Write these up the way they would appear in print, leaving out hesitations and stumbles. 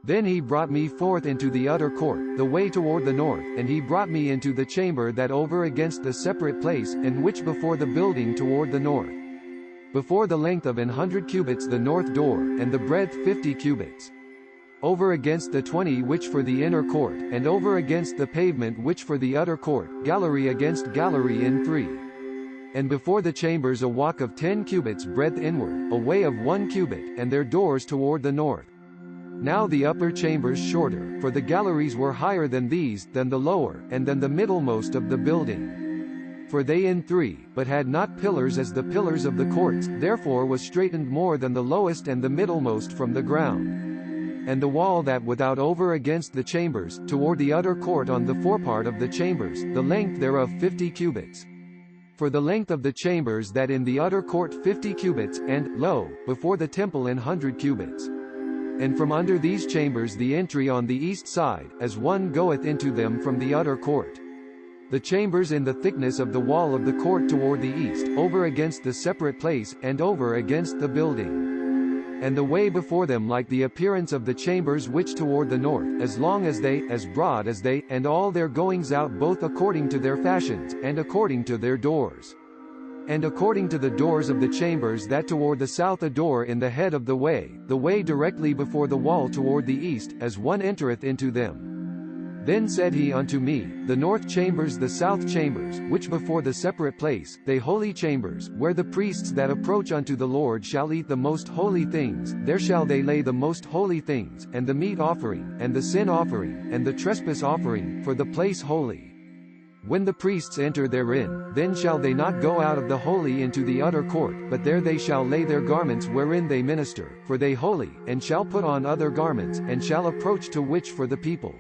Then he brought me forth into the utter court, the way toward the north, and he brought me into the chamber that over against the separate place, and which before the building toward the north. Before the length of 100 cubits the north door, and the breadth 50 cubits. Over against the 20 which for the inner court, and over against the pavement which for the utter court, gallery against gallery in 3. And before the chambers a walk of 10 cubits breadth inward, a way of 1 cubit, and their doors toward the north. Now the upper chambers shorter, for the galleries were higher than these, than the lower, and than the middlemost of the building. For they in 3, but had not pillars as the pillars of the courts, therefore was straitened more than the lowest and the middlemost from the ground. And the wall that without over against the chambers, toward the utter court on the forepart of the chambers, the length thereof 50 cubits. For the length of the chambers that in the utter court 50 cubits, and, lo, before the temple 100 cubits. And from under these chambers the entry on the east side, as one goeth into them from the utter court. The chambers in the thickness of the wall of the court toward the east, over against the separate place, and over against the building. And the way before them like the appearance of the chambers which toward the north, as long as they, as broad as they, and all their goings out both according to their fashions, and according to their doors. And according to the doors of the chambers that toward the south a door in the head of the way directly before the wall toward the east, as one entereth into them. Then said he unto me, the north chambers the south chambers, which before the separate place, they holy chambers, where the priests that approach unto the Lord shall eat the most holy things, there shall they lay the most holy things, and the meat offering, and the sin offering, and the trespass offering, for the place holy. When the priests enter therein, then shall they not go out of the holy into the utter court, but there they shall lay their garments wherein they minister, for they holy, and shall put on other garments, and shall approach to which for the people.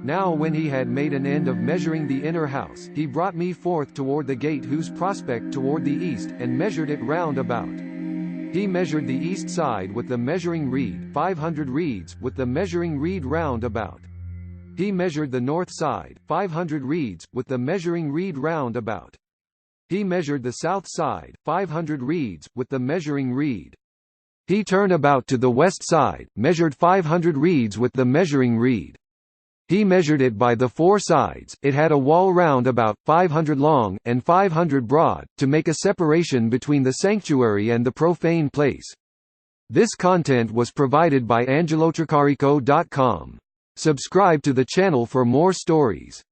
Now when he had made an end of measuring the inner house, he brought me forth toward the gate whose prospect toward the east, and measured it round about. He measured the east side with the measuring reed, 500 reeds, with the measuring reed round about. He measured the north side, 500 reeds, with the measuring reed round about. He measured the south side, 500 reeds, with the measuring reed. He turned about to the west side, measured 500 reeds with the measuring reed. He measured it by the 4 sides, it had a wall round about, 500 long, and 500 broad, to make a separation between the sanctuary and the profane place. This content was provided by angelotricarico.com. Subscribe to the channel for more stories.